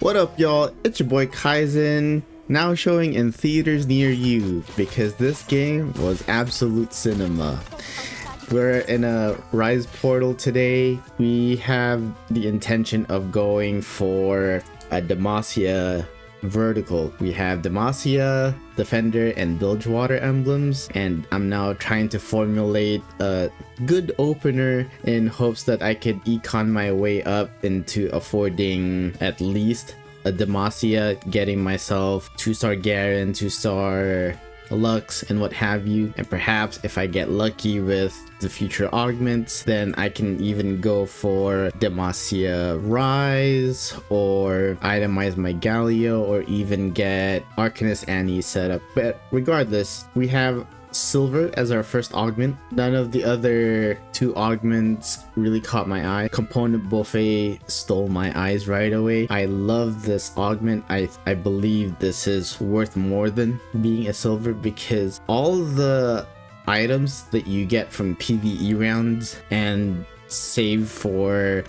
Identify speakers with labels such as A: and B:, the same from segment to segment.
A: What up, y'all? It's your boy Kaizen, now showing in theaters near you because this game was absolute cinema. We're in a Rise portal today. We have the intention of going for a Demacia vertical. We have Demacia, Defender, and Bilgewater emblems, and I'm now trying to formulate a good opener in hopes that I could econ my way up into affording at least a Demacia, getting myself 2-star Garen, 2-star Lux, and what have you. And perhaps if I get lucky with the future augments, then I can even go for Demacia Rise or itemize my Galio or even get Arcanist Annie set up. But regardless, we have Silver as our first augment. None of the other two augments really caught my eye. Component Buffet stole my eyes right away. I love this augment. I believe this is worth more than being a silver because all the items that you get from PvE rounds and save for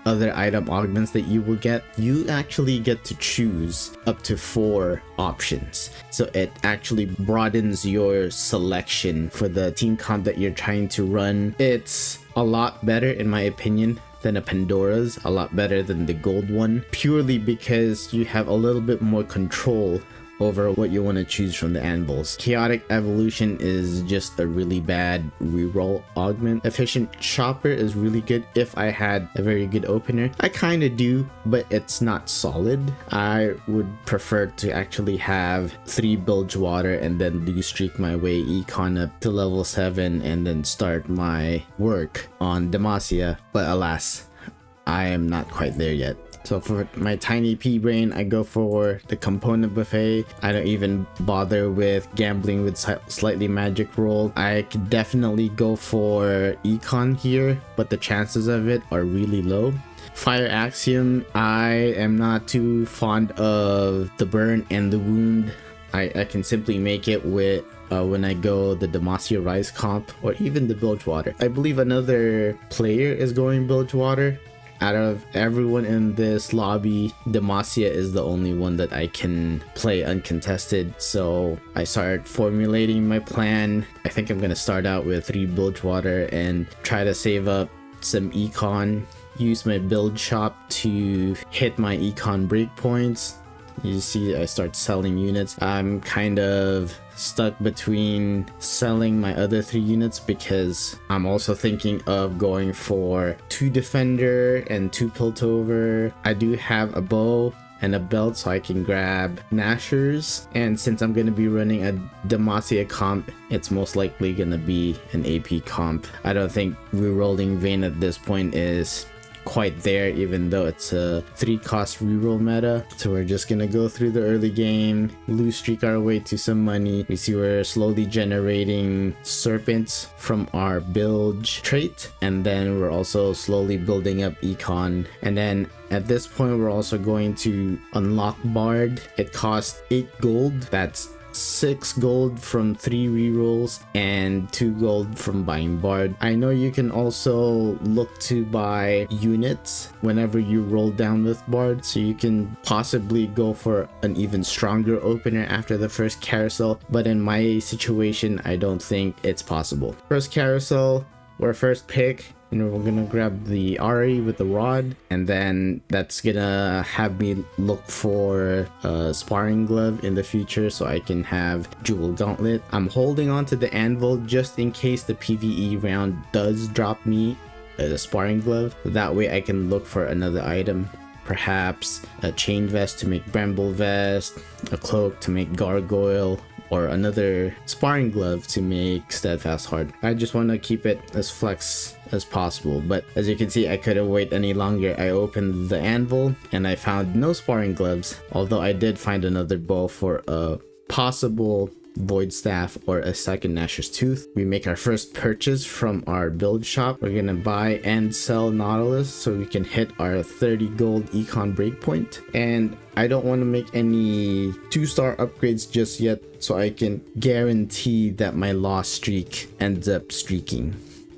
A: other item augments that you will get, you actually get to choose up to 4 options. So it actually broadens your selection for the team comp that you're trying to run. It's a lot better in my opinion than a Pandora's, a lot better than the gold one, purely because you have a little bit more control over what you want to choose from the anvils. Chaotic Evolution is just a really bad reroll augment. Efficient Chopper is really good if I had a very good opener. I kind of do, but it's not solid. I would prefer to actually have 3 Bilgewater and then loose streak my way econ up to level 7 and then start my work on Demacia. But alas, I am not quite there yet. So for my tiny pea brain, I go for the Component Buffet. I don't even bother with gambling with slightly magic roll. I could definitely go for econ here, but the chances of it are really low. Fire Axiom, I am not too fond of the burn and the wound. I can simply make it with when I go the Demacia Rise comp or even the Bilgewater. I believe another player is going Bilgewater. Out of everyone in this lobby, Demacia is the only one that I can play uncontested. So I started formulating my plan. I think I'm gonna start out with 3 Bilgewater and try to save up some econ, use my build shop to hit my econ breakpoints. You see I start selling units. I'm kind of stuck between selling my other 3 units because I'm also thinking of going for 2 Defender and 2 Piltover. I do have a bow and a belt so I can grab Nashers, and since I'm going to be running a Demacia comp, it's most likely going to be an AP comp. I don't think rerolling Vayne at this point is quite there, even though it's a 3-cost reroll meta. So we're just gonna go through the early game, loose streak our way to some money. We see we're slowly generating serpents from our bilge trait, and then we're also slowly building up econ. And then at this point we're also going to unlock Bard. It costs 8 gold. That's 6 gold from 3 rerolls and 2 gold from buying Bard. I know you can also look to buy units whenever you roll down with Bard, so you can possibly go for an even stronger opener after the first carousel, but in my situation I don't think it's possible. First carousel, our first pick, we're gonna grab the Ari with the rod, and then that's gonna have me look for a sparring glove in the future so I can have jewel gauntlet. I'm holding on to the anvil just in case the PvE round does drop me a sparring glove. That way I can look for another item. Perhaps a chain vest to make bramble vest, a cloak to make gargoyle, or another sparring glove to make steadfast heart. I just want to keep it as flex as possible, but as you can see I couldn't wait any longer. I opened the anvil and I found no sparring gloves, although I did find another bow for a possible void staff or a second Nashor's Tooth. We make our first purchase from our build shop. We're gonna buy and sell Nautilus so we can hit our 30 gold econ breakpoint, and I don't want to make any 2-star upgrades just yet so I can guarantee that my lost streak ends up streaking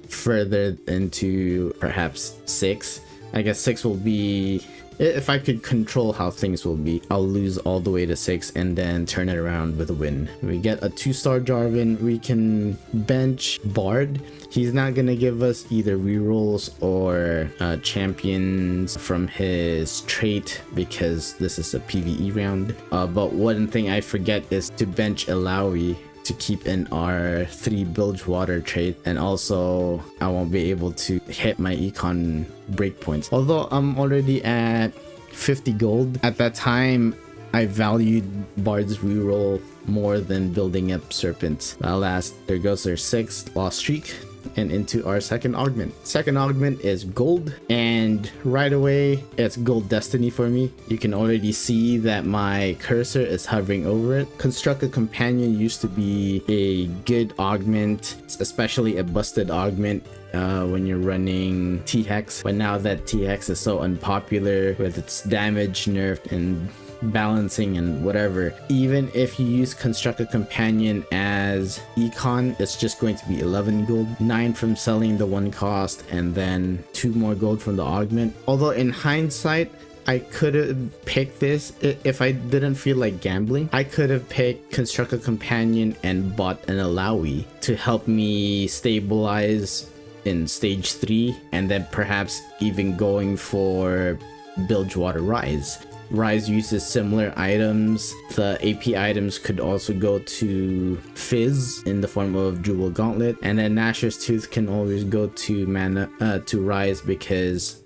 A: further into perhaps 6. I guess 6 will be If I could control how things will be, I'll lose all the way to 6 and then turn it around with a win. We get a 2-star Jarvan. We can bench Bard. He's not gonna give us either rerolls or champions from his trait because this is a PvE round. But one thing I forget is to bench Illaoi to keep in our 3 Bilgewater trait, and also I won't be able to hit my econ breakpoints. Although I'm already at 50 gold, at that time I valued Bard's reroll more than building up Serpents. Alas, there goes our 6th loss streak and into our second augment. Second augment is gold, and right away it's gold destiny for me. You can already see that my cursor is hovering over it. Construct a companion used to be a good augment, especially a busted augment when you're running T-Hex, but now that T-Hex is so unpopular with its damage nerfed and balancing and whatever, even if you use construct a companion as econ, it's just going to be 11 gold, 9 from selling the 1 cost, and then 2 more gold from the augment. Although in hindsight, I could have picked this if I didn't feel like gambling. I could have picked construct a companion and bought an Illaoi to help me stabilize in stage 3, and then perhaps even going for Bilgewater Rise. Rise uses similar items. The AP items could also go to Fizz in the form of Jewel Gauntlet, and then Nashor's Tooth can always go to mana to Rise because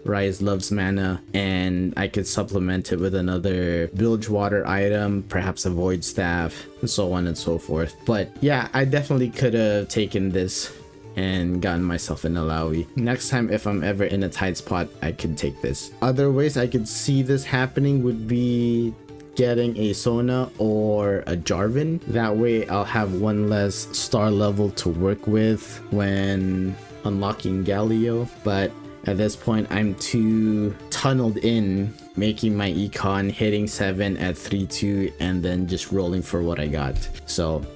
A: Rise loves mana, and I could supplement it with another Bilgewater item, perhaps a Void Staff, and so on and so forth. But yeah, I definitely could have taken this and gotten myself an Illaoi. Next time, if I'm ever in a tight spot, I could take this. Other ways I could see this happening would be getting a Sona or a Jarvan. That way I'll have 1 less star level to work with when unlocking Galio. But at this point, I'm too tunneled in, making my econ, hitting 7 at 3-2, and then just rolling for what I got. So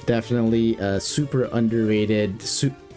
A: definitely a super underrated,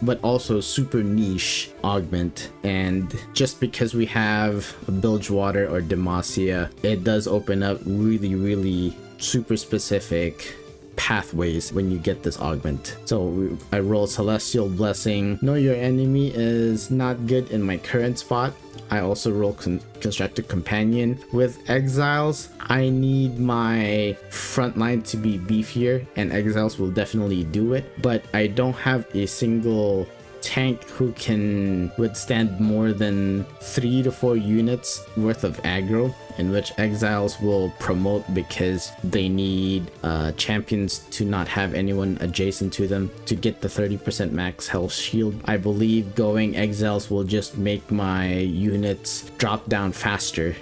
A: but also super niche augment. And just because we have a Bilgewater or Demacia, it does open up really super specific pathways when you get this augment. So I roll Celestial Blessing. Know your enemy is not good in my current spot. I also roll Constructed Companion. With Exiles, I need my front line to be beefier, and Exiles will definitely do it, but I don't have a single tank who can withstand more than 3 to 4 units worth of aggro, in which Exiles will promote because they need champions to not have anyone adjacent to them to get the 30% max health shield. I believe going Exiles will just make my units drop down faster,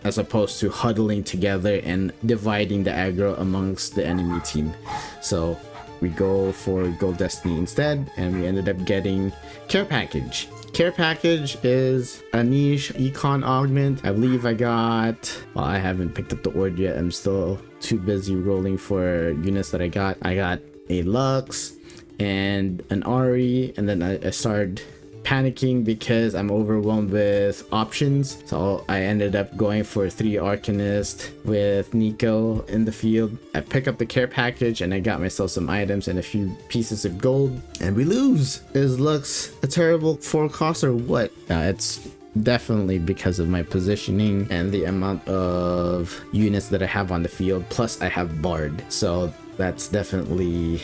A: as opposed to huddling together and dividing the aggro amongst the enemy team. So we go for Gold Destiny instead, and we ended up getting Care Package. Care Package is a niche econ augment. I believe I got, well, I haven't picked up the Ord yet. I'm still too busy rolling for units that I got. I got a Lux and an Ari, and then I started panicking because I'm overwhelmed with options. So I ended up going for 3 Arcanist with Nico in the field. I pick up the Care Package and I got myself some items and a few pieces of gold, and we lose. Is Lux a terrible 4 cost or what? It's definitely because of my positioning and the amount of units that I have on the field, plus I have Bard, so that's definitely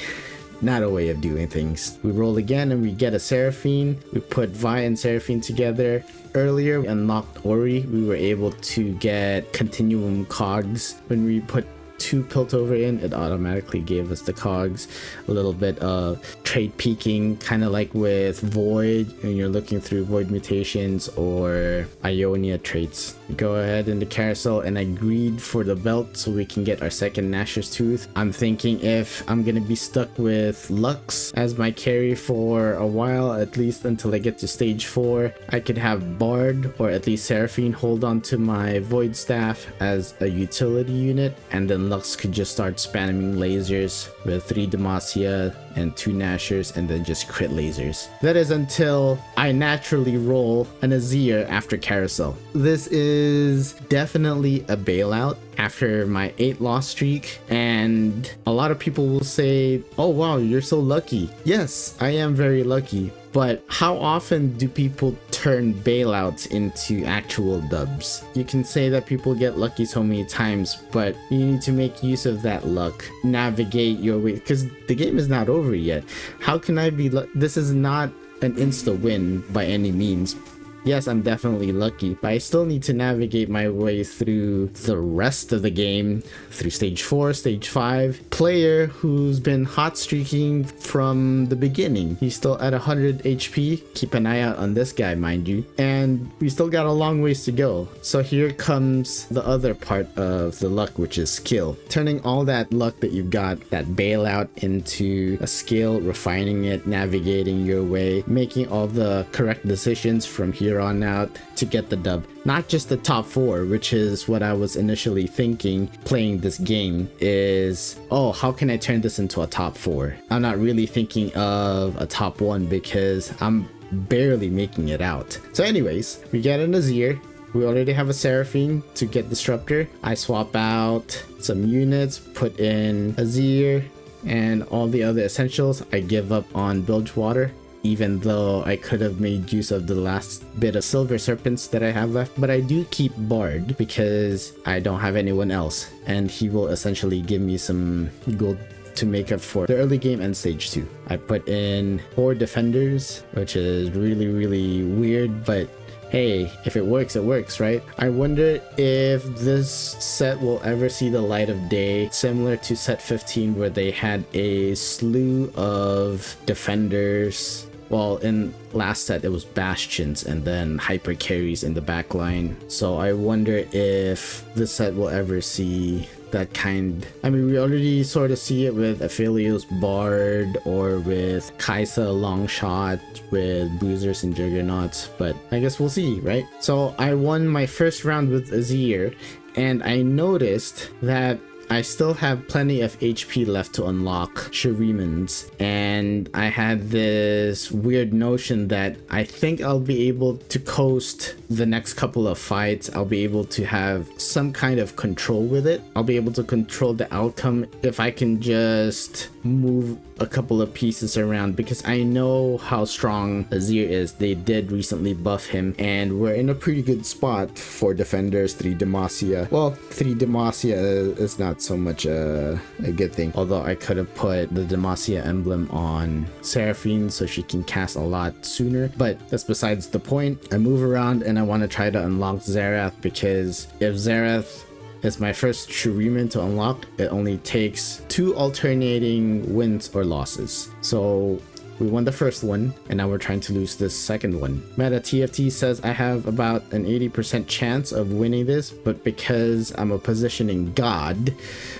A: not a way of doing things. We roll again and we get a Seraphine. We put Vi and Seraphine together. Earlier we unlocked Ori. We were able to get Continuum Cogs. When we put 2 Piltover in, it automatically gave us the cogs. A little bit of trade peeking, kind of like with Void when you're looking through Void mutations or Ionia traits. Go ahead in the carousel and I greed for the belt so we can get our second Nashor's Tooth. I'm thinking if I'm gonna be stuck with Lux as my carry for a while, at least until I get to stage 4, I could have Bard or at least Seraphine hold on to my Void Staff as a utility unit, and then Lux could just start spamming lasers with 3 Demacia and 2 Nashers and then just crit lasers. That is until I naturally roll an Azir after Carousel. This is definitely a bailout after my 8 loss streak, and a lot of people will say, oh wow, you're so lucky. Yes, I am very lucky, but how often do people turn bailouts into actual dubs? You can say that people get lucky so many times, but you need to make use of that luck, navigate your way, because the game is not over yet. How can I be this is not an insta win by any means. Yes, I'm definitely lucky, but I still need to navigate my way through the rest of the game, through stage 4, stage 5. Player who's been hot streaking from the beginning. He's still at 100 HP. Keep an eye out on this guy, mind you. And we still got a long ways to go. So here comes the other part of the luck, which is skill. Turning all that luck that you've got, that bailout, into a skill, refining it, navigating your way, making all the correct decisions from here on out to get the dub. Not just the top 4, which is what I was initially thinking playing this game, is, oh, how can I turn this into a top 4? I'm not really thinking of a top 1 because I'm barely making it out. So anyways, we get an Azir. We already have a Seraphine to get Disruptor. I swap out some units, put in Azir and all the other essentials. I give up on Bilgewater, even though I could have made use of the last bit of Silver Serpents that I have left. But I do keep Bard because I don't have anyone else, and he will essentially give me some gold to make up for the early game and stage 2. I put in 4 defenders, which is really weird, but hey, if it works, it works, right? I wonder if this set will ever see the light of day, similar to set 15 where they had a slew of defenders. Well, in last set it was bastions and then hyper carries in the back line. So I wonder if this set will ever see that kind. I mean, we already sort of see it with Aphelios Bard or with Kaisa Longshot with Bruisers and Juggernauts, but I guess we'll see, right? So I won my first round with Azir, and I noticed that I still have plenty of HP left to unlock Shuriman's, and I had this weird notion that I think I'll be able to coast the next couple of fights. I'll be able to have some kind of control with it. I'll be able to control the outcome if I can just move a couple of pieces around, because I know how strong Azir is. They did recently buff him, and we're in a pretty good spot for defenders. 3 Demacia. Well, 3 Demacia is not so much a good thing, although I could have put the Demacia emblem on Seraphine so she can cast a lot sooner, but that's besides the point. I move around and I want to try to unlock Xerath, because if Xerath is my first Shuriman to unlock, it only takes 2 alternating wins or losses. So we won the first one, and now we're trying to lose this second one. Meta TFT says I have about an 80% chance of winning this, but because I'm a positioning god,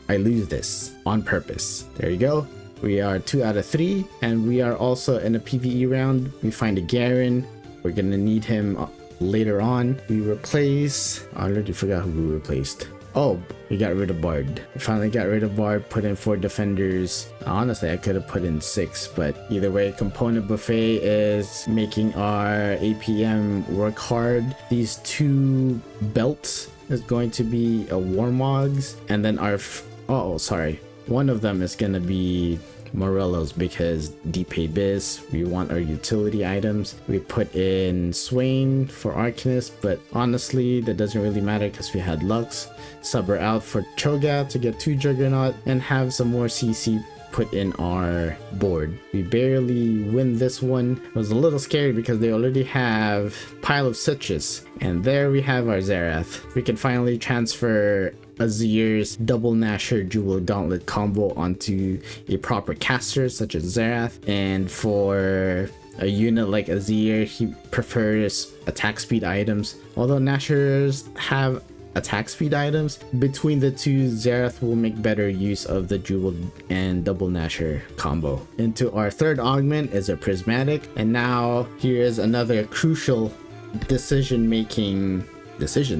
A: I lose this on purpose. There you go. We are 2 out of 3, and we are also in a PvE round. We find a Garen. We're gonna need him later on. We replace... I already forgot who we replaced. Oh, we got rid of Bard. We finally got rid of Bard, put in 4 defenders. Honestly, I could have put in 6, but either way, Component Buffet is making our APM work hard. These 2 belts is going to be a Warmogs, and then our... oh, sorry. One of them is gonna be Morello's, because Deep Abyss, we want our utility items. We put in Swain for Arcanist, but honestly that doesn't really matter because we had Lux. Sub her out for Cho'Gath to get 2 Juggernaut and have some more CC put in our board. We barely win this one. It was a little scary because they already have Pile of Citrus, and there we have our Xerath. We can finally transfer Azir's double Nasher Jewel Gauntlet combo onto a proper caster such as Xerath, and for a unit like Azir, he prefers attack speed items. Although Nashers have attack speed items, between the two, Xerath will make better use of the Jewel and double Nasher combo. Into our third augment is a Prismatic, and now here is another crucial decision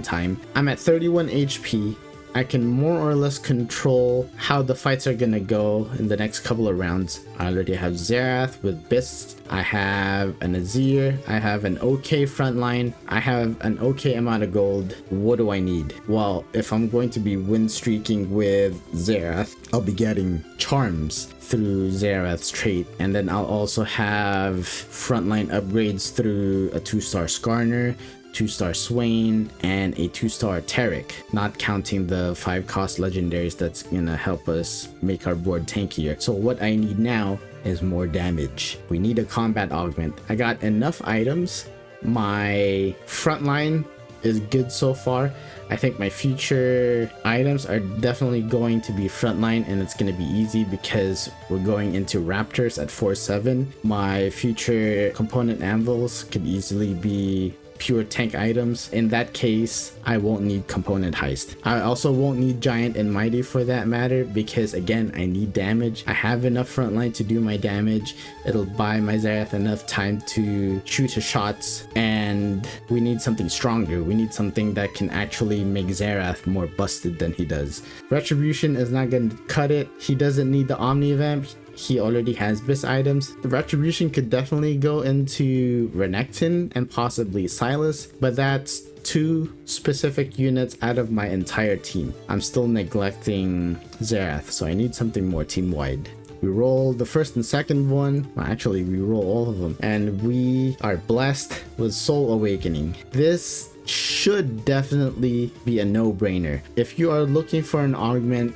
A: time. I'm at 31 HP I can more or less control how the fights are gonna go in the next couple of rounds. I already have Xerath with Beasts. I have an Azir. I have an okay frontline. I have an okay amount of gold. What do I need? Well, if I'm going to be win streaking with Xerath, I'll be getting charms through Xerath's trait, and then I'll also have frontline upgrades through a 2-star Skarner, 2-star Swain, and a 2-star Taric, not counting the 5-cost legendaries that's gonna help us make our board tankier. So what I need now is more damage. We need a combat augment. I got enough items. My frontline is good so far. I think my future items are definitely going to be frontline, and it's going to be easy because we're going into Raptors at 4-7. My future component anvils could easily be pure tank items. In that case, I won't need component heist. I also won't need giant and mighty for that matter, because again, I need damage. I have enough frontline to do my damage. It'll buy my Xerath enough time to shoot his shots, and we need something stronger. We need something that can actually make Xerath more busted than he does. Retribution is not going to cut it. He doesn't need the Omni Vamp. He already has Bis items. The Retribution could definitely go into Renekton and possibly Silas, but that's 2 specific units out of my entire team. I'm still neglecting Xerath, so I need something more team-wide. We roll the first and second one. Well, actually, we roll all of them, and we are blessed with Soul Awakening. This should definitely be a no-brainer. If you are looking for an augment,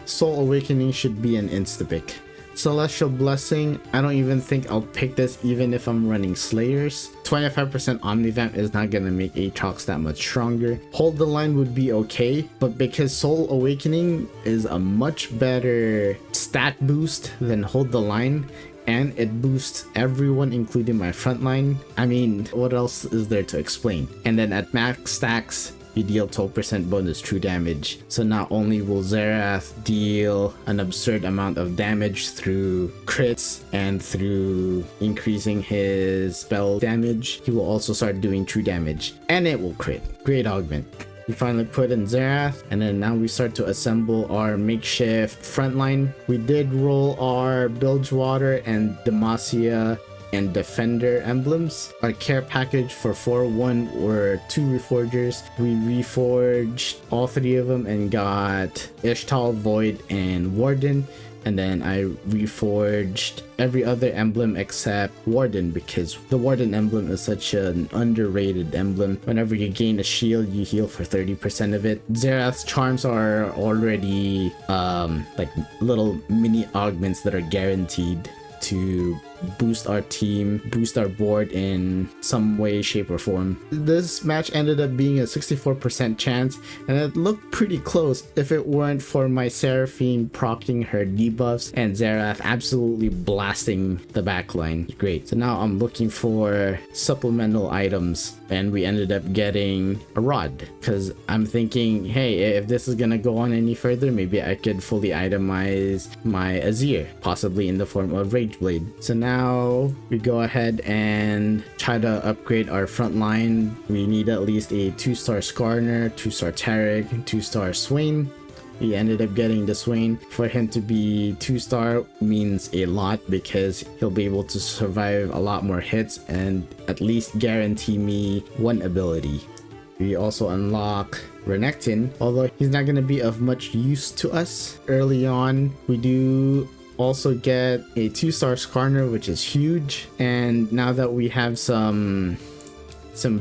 A: Soul Awakening should be an insta-pick. Celestial Blessing, I don't even think I'll pick this even if I'm running Slayers. 25% Omnivamp is not gonna make Aatrox that much stronger. Hold the Line would be okay, but because Soul Awakening is a much better stat boost than Hold the Line, and it boosts everyone including my frontline, I mean, what else is there to explain? And then at max stacks, you deal 12% bonus true damage. So not only will Xerath deal an absurd amount of damage through crits and through increasing his spell damage, he will also start doing true damage, and it will crit. Great augment. We finally put in Xerath, and then now we start to assemble our makeshift frontline. We did roll our Bilgewater and Demacia and Defender emblems. Our care package for 4-1 were 2 reforgers. We reforged all 3 of them and got Ishtal, Void, and Warden. And then I reforged every other emblem except Warden, because the Warden emblem is such an underrated emblem. Whenever you gain a shield, you heal for 30% of it. Xerath's charms are already like little mini augments that are guaranteed to boost our team, boost our board in some way, shape, or form. This match ended up being a 64% chance, and it looked pretty close if it weren't for my Seraphine proccing her debuffs and Xerath absolutely blasting the backline. Great. So now I'm looking for supplemental items, and we ended up getting a rod, because I'm thinking, hey, if this is gonna go on any further, maybe I could fully itemize my Azir, possibly in the form of Rageblade. So now we go ahead and try to upgrade our front line. We need at least a 2-star Skarner, 2-star Taric, 2-star Swain. We ended up getting the Swain. For him to be 2-star means a lot, because he'll be able to survive a lot more hits and at least guarantee me 1 ability. We also unlock Renekton, although he's not going to be of much use to us early on. We do also get a 2-star Skarner, which is huge, and now that we have some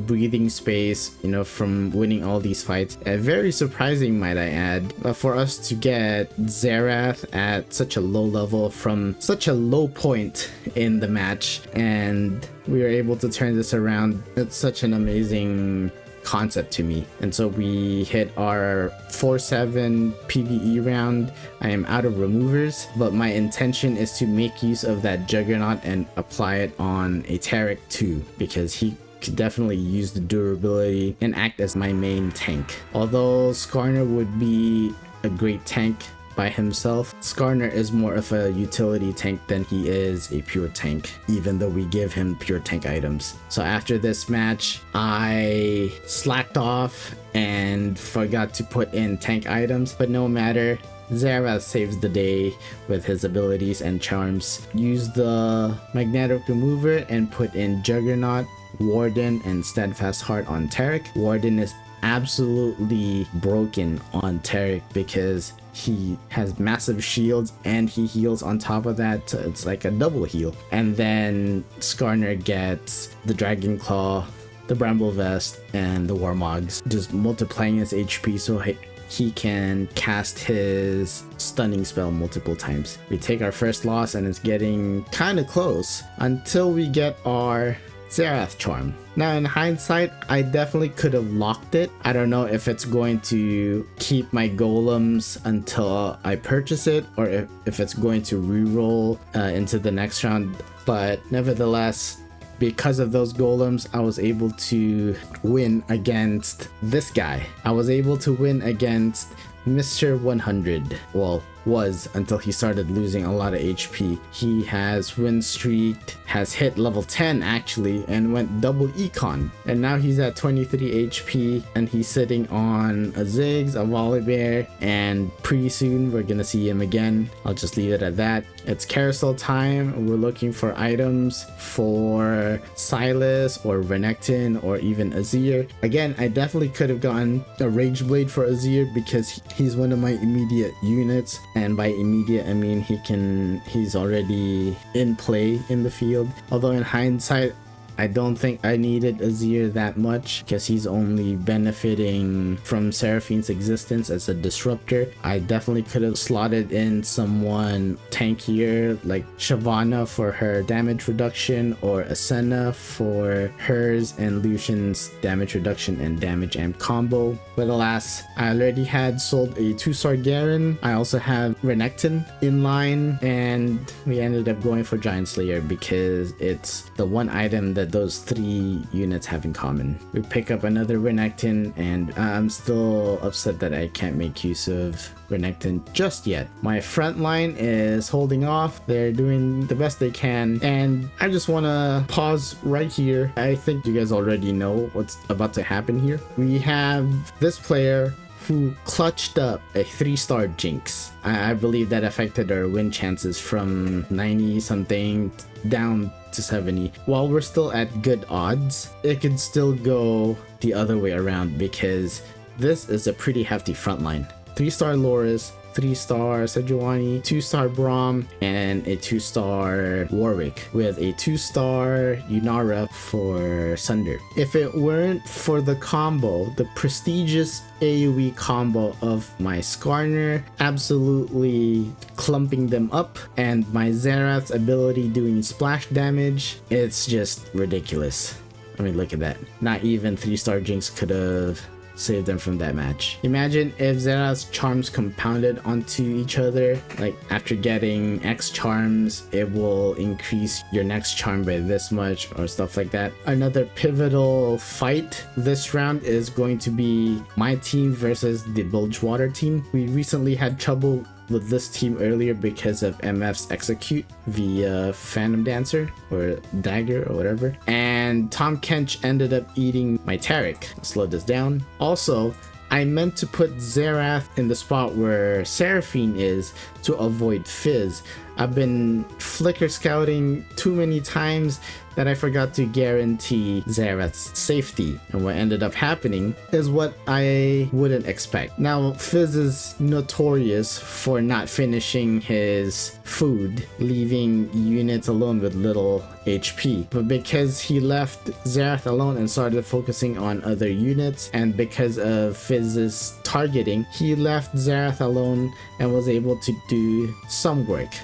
A: breathing space, you know, from winning all these fights, very surprising, might I add, for us to get Xerath at such a low level from such a low point in the match, and we were able to turn this around. It's such an amazing concept to me. And so we hit our 4-7 PvE round. I am out of removers, but my intention is to make use of that Juggernaut and apply it on a Taric too, because he could definitely use the durability and act as my main tank. Although Skarner would be a great tank, by himself. Skarner is more of a utility tank than he is a pure tank, even though we give him pure tank items. So after this match, I slacked off and forgot to put in tank items, but no matter. Xerath saves the day with his abilities and charms. Use the magnetic remover and put in Juggernaut, Warden, and Steadfast Heart on Taric. Warden is absolutely broken on Taric because he has massive shields and he heals on top of that, so it's like a double heal. And then Skarner gets the Dragon Claw, the Bramble Vest, and the Warmogs, just multiplying his HP so he can cast his stunning spell multiple times. We take our first loss and it's getting kind of close until we get our Xerath charm. Now in hindsight, I definitely could have locked it. I don't know if it's going to keep my golems until I purchase it or if it's going to reroll into the next round, but nevertheless, because of those golems, I was able to win against this guy. I was able to win against Mr. 100. Well, was until he started losing a lot of HP. He has win streaked, has hit level 10 actually, and went double econ. And now he's at 23 HP and he's sitting on a Ziggs, a Volibear, and pretty soon we're gonna see him again. I'll just leave it at that. It's carousel time. We're looking for items for Silas or Renekton or even Azir. Again, I definitely could have gotten a Rage Blade for Azir because he's one of my immediate units. And by immediate, I mean he's already in play in the field. Although in hindsight, I don't think I needed Azir that much because he's only benefiting from Seraphine's existence as a disruptor. I definitely could have slotted in someone tankier like Shyvana for her damage reduction or Asena for hers and Lucian's damage reduction and damage amp combo. But alas, I already had sold a 2-star Garen. I also have Renekton in line and we ended up going for Giant Slayer because it's the one item that those 3 units have in common. We pick up another Renekton and I'm still upset that I can't make use of Renekton just yet. My front line is holding off. They're doing the best they can and I just want to pause right here. I think you guys already know what's about to happen here. We have this player who clutched up a 3-star Jinx. I believe that affected our win chances from 90 something down to 70. While we're still at good odds, it could still go the other way around because this is a pretty hefty front line. 3-star Loris, 3-star Sejuani, 2-star Braum, and a 2-star Warwick with a 2-star Yunara for Sunder. If it weren't for the combo, the prestigious AoE combo of my Skarner absolutely clumping them up and my Xerath's ability doing splash damage, it's just ridiculous. I mean, look at that. Not even 3-star Jinx could have saved them from that match. Imagine if Xerath's charms compounded onto each other. Like after getting X charms, it will increase your next charm by this much or stuff like that. Another pivotal fight this round is going to be my team versus the Bilgewater team. We recently had trouble with this team earlier because of MF's execute via Phantom Dancer or Dagger or whatever, and Tom Kench ended up eating my Taric. Slow this down. Also, I meant to put Xerath in the spot where Seraphine is to avoid Fizz. I've been flicker scouting too many times that I forgot to guarantee Xerath's safety. And what ended up happening is what I wouldn't expect. Now, Fizz is notorious for not finishing his food, leaving units alone with little HP. But because he left Xerath alone and started focusing on other units, and because of Fizz's targeting, he left Xerath alone and was able to do some work.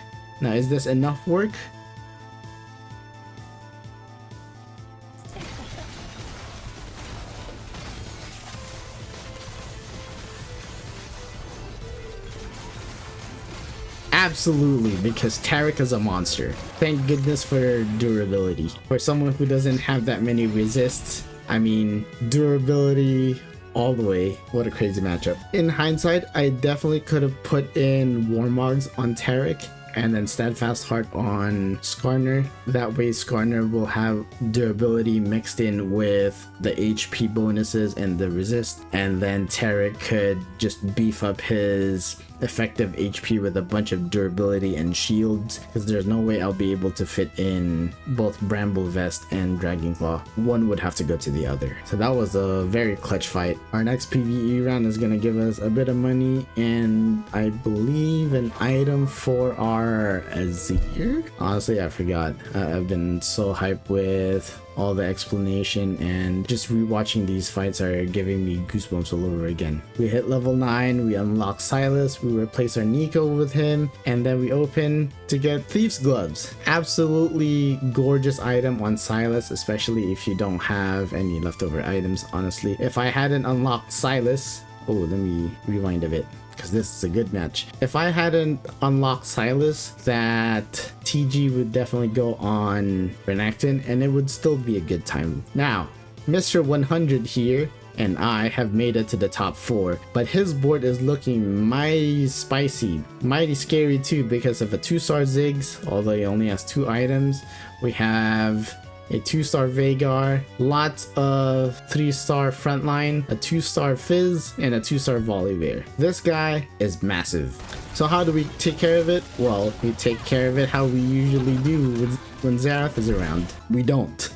A: Now, is this enough work? Absolutely, because Taric is a monster. Thank goodness for durability. For someone who doesn't have that many resists, I mean, durability all the way. What a crazy matchup. In hindsight, I definitely could have put in Warmogs on Taric and then Steadfast Heart on Skarner. That way Skarner will have durability mixed in with the HP bonuses and the resist, and then Taric could just beef up his effective HP with a bunch of durability and shields, because there's no way I'll be able to fit in both Bramble Vest and Dragon Claw. One would have to go to the other. So that was a very clutch fight. Our next PvE round is going to give us a bit of money and I believe an item for our Azir. Honestly, I forgot. I've been so hyped with all the explanation, and just rewatching these fights are giving me goosebumps all over again. We hit level 9, we unlock Silas, we replace our Nico with him, and then we open to get Thief's Gloves. Absolutely gorgeous item on Silas, especially if you don't have any leftover items, honestly. If I hadn't unlocked Silas, oh, let me rewind a bit, because this is a good match. If I hadn't unlocked Silas, that TG would definitely go on Renekton and it would still be a good time. Now, Mr. 100 here and I have made it to the top 4, but his board is looking mighty spicy, mighty scary too, because of a 2-star Ziggs, although he only has 2 items. We have a 2-star Veigar, lots of 3-star Frontline, a 2-star Fizz, and a 2-star Volibear. This guy is massive. So how do we take care of it? Well, we take care of it how we usually do when Xerath is around. We don't.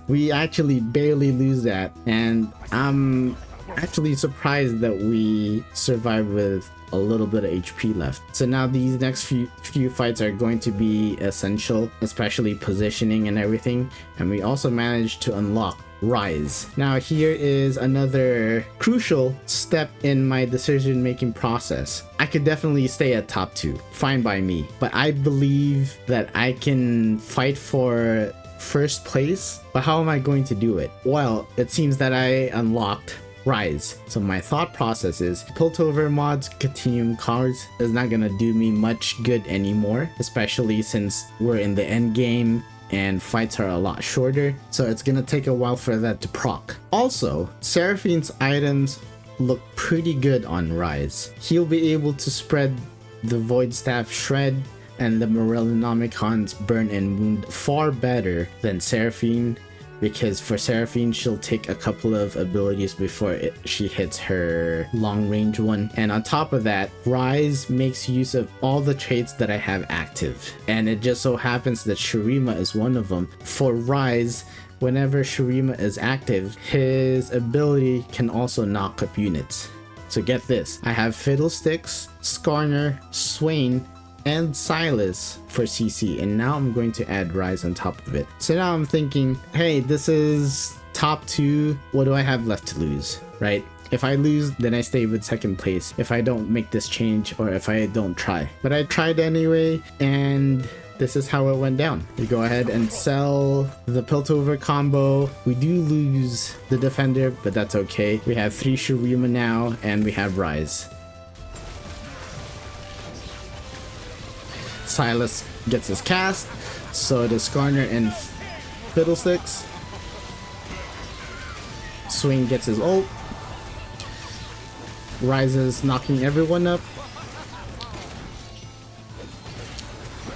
A: We actually barely lose that, and I'm actually surprised that we survived with a little bit of HP left. So now these next few fights are going to be essential, especially positioning and everything. And we also managed to unlock Rise. Now here is another crucial step in my decision making process. I could definitely stay at top 2, fine by me, but I believe that I can fight for first place. But how am I going to do it? Well, it seems that I unlocked Rise. So my thought process is Piltover mods, Continuum cards is not gonna do me much good anymore, especially since we're in the end game and fights are a lot shorter, so it's gonna take a while for that to proc. Also, Seraphine's items look pretty good on Rise. He'll be able to spread the Void Staff Shred and the Morellonomicon's Burn and Wound far better than Seraphine, because for Seraphine, she'll take a couple of abilities before she hits her long range one. And on top of that, Rise makes use of all the traits that I have active. And it just so happens that Shurima is one of them. For Rise, whenever Shurima is active, his ability can also knock up units. So get this, I have Fiddlesticks, Skarner, Swain, and Silas for CC, and now I'm going to add Rise on top of it. So now I'm thinking, hey, this is top 2, what do I have left to lose, right? If I lose, then I stay with second place if I don't make this change, or if I don't try. But I tried anyway, and this is how it went down. We go ahead and sell the Piltover combo. We do lose the Defender, but that's okay. We have 3 Shurima now, and we have Rise. Silas gets his cast, so does Skarner and Fiddlesticks. Swing gets his ult. Rise is knocking everyone up.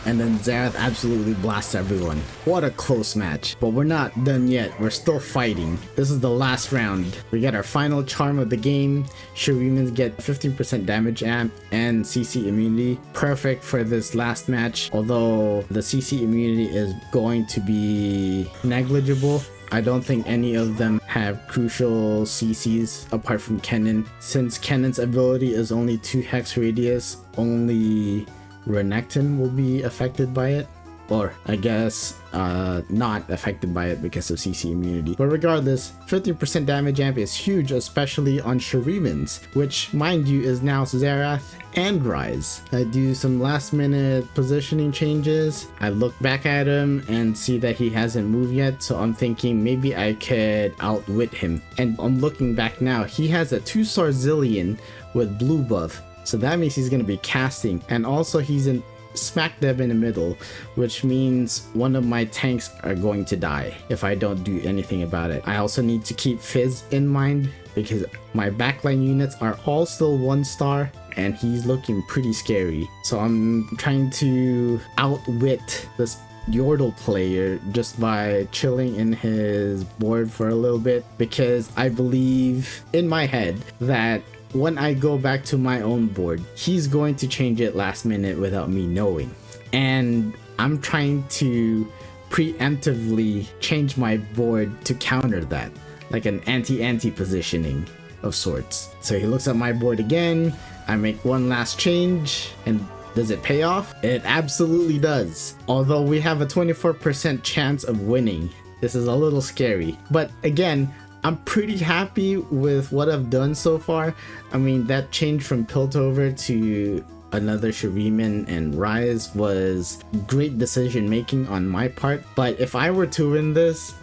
A: And then Xerath absolutely blasts everyone. What a close match. But we're not done yet. We're still fighting. This is the last round. We get our final charm of the game. Shurimans get 15% damage amp and CC immunity. Perfect for this last match. Although the CC immunity is going to be negligible. I don't think any of them have crucial CCs apart from Kennen. Since Kennen's ability is only 2 hex radius, only Renekton will be affected by it, or I guess not affected by it because of CC immunity. But regardless, 50% damage amp is huge, especially on Shurimans, which mind you is now Xerath and Rise. I do some last minute positioning changes. I look back at him and see that he hasn't moved yet, so I'm thinking maybe I could outwit him. And I'm looking back now, he has a 2-star Zillion with blue buff. So that means he's going to be casting, and also he's in smack dab in the middle, which means one of my tanks are going to die if I don't do anything about it. I also need to keep Fizz in mind because my backline units are all still 1-star and he's looking pretty scary. So I'm trying to outwit this Yordle player just by chilling in his board for a little bit, because I believe in my head that when I go back to my own board, he's going to change it last minute without me knowing. And I'm trying to preemptively change my board to counter that, like an anti-anti positioning of sorts. So he looks at my board again, I make one last change, and does it pay off? It absolutely does. Although we have a 24% chance of winning. This is a little scary. But again, I'm pretty happy with what I've done so far. I mean, that change from Piltover to another Shuriman and Rise was great decision making on my part. But if I were to win this,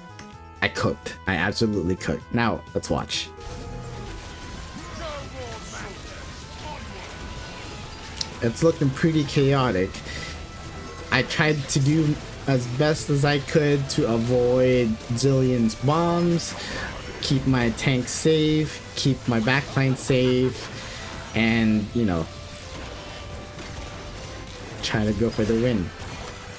A: I cooked. I absolutely cooked. Now, let's watch. It's looking pretty chaotic. I tried to do as best as I could to avoid Zillion's bombs, keep my tank safe, keep my backline safe, and, you know, try to go for the win.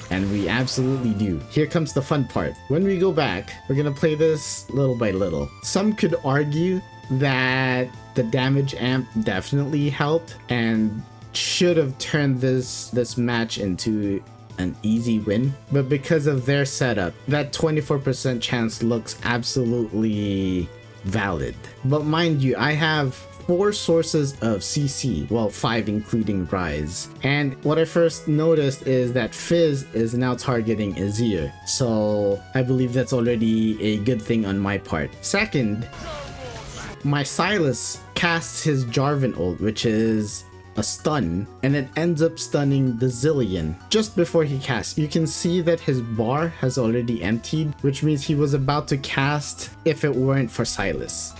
A: And we absolutely do. Here comes the fun part. When we go back, we're gonna play this little by little. Some could argue that the damage amp definitely helped and should have turned this match into an easy win, but because of their setup, that 24% chance looks absolutely valid. But mind you, I have 4 sources of CC, well 5 including Rise, and what I first noticed is that Fizz is now targeting Azir, so I believe that's already a good thing on my part. Second, my Sylas casts his Jarvan ult, which is a stun, and it ends up stunning the Zillion just before he casts. You can see that his bar has already emptied, which means he was about to cast if it weren't for Sylas.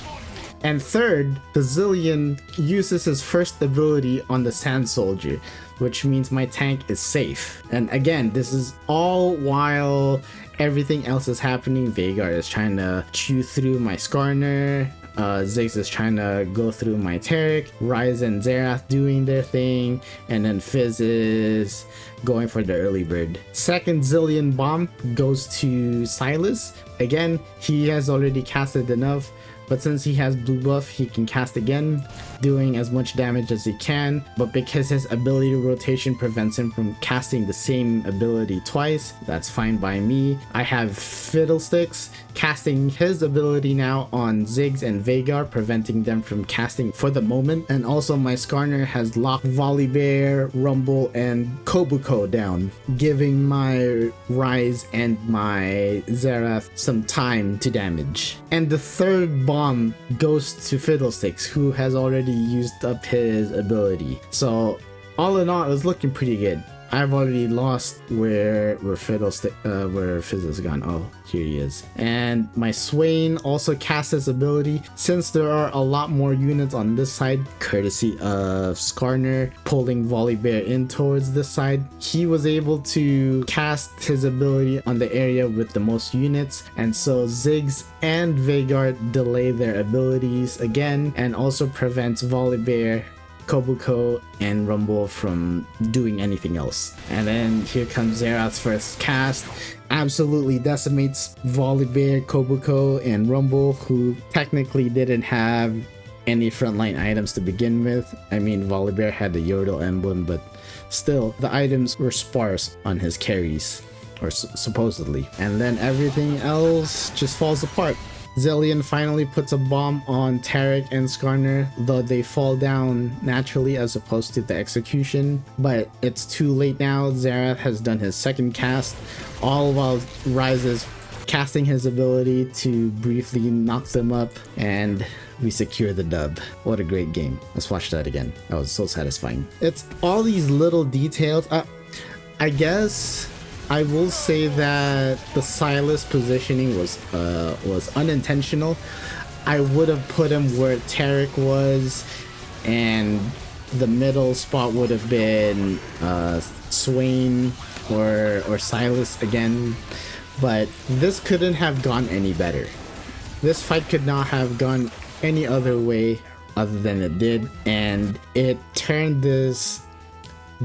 A: And third, the Zillion uses his first ability on the Sand Soldier, which means my tank is safe. And again, this is all while everything else is happening. Veigar is trying to chew through my Skarner, Ziggs is trying to go through my Taric, Rise and Xerath doing their thing, and then Fizz is going for the early bird. Second Zillion bomb goes to Sylas. Again, he has already casted enough, but since he has blue buff, he can cast again, doing as much damage as he can. But because his ability rotation prevents him from casting the same ability twice, that's fine by me. I have Fiddlesticks casting his ability now on Ziggs and Veigar, preventing them from casting for the moment. And also my Skarner has locked Volibear, Rumble, and Kobuko down, giving my Rise and my Xerath some time to damage. And the third bomb goes to Fiddlesticks, who has already used up his ability. So all in all, it was looking pretty good. I've already lost where Fizz is gone. Oh, here he is. And my Swain also casts his ability. Since there are a lot more units on this side, courtesy of Skarner pulling Volibear in towards this side, he was able to cast his ability on the area with the most units. And so Ziggs and Veigar delay their abilities again, and also prevents Volibear, Kobuko, and Rumble from doing anything else. And then here comes Xerath's first cast, absolutely decimates Volibear, Kobuko, and Rumble, who technically didn't have any frontline items to begin with. I mean, Volibear had the Yordle emblem, but still, the items were sparse on his carries, or supposedly. And then everything else just falls apart. Zillion finally puts a bomb on Taric and Skarner, though they fall down naturally as opposed to the execution. But it's too late now. Xerath has done his second cast, all while Rise is casting his ability to briefly knock them up, and we secure the dub. What a great game. Let's watch that again. That was so satisfying. It's all these little details. I guess I will say that the Sylas positioning was unintentional. I would have put him where Taric was, and the middle spot would have been Swain or Sylas again. But this couldn't have gone any better. This fight could not have gone any other way other than it did, and it turned this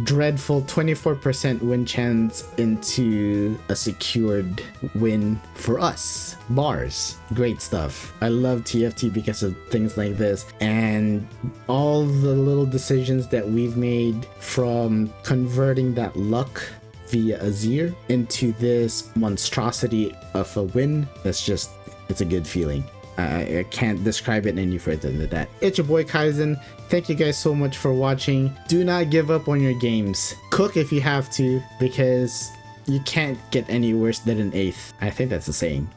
A: dreadful 24% win chance into a secured win for us. Bars. Great stuff. I love TFT because of things like this, and all the little decisions that we've made, from converting that luck via Azir into this monstrosity of a win. It's a good feeling. I can't describe it any further than that. It's your boy Kaizen. Thank you guys so much for watching. Do not give up on your games. Cook if you have to, because you can't get any worse than an 8th. I think that's a saying.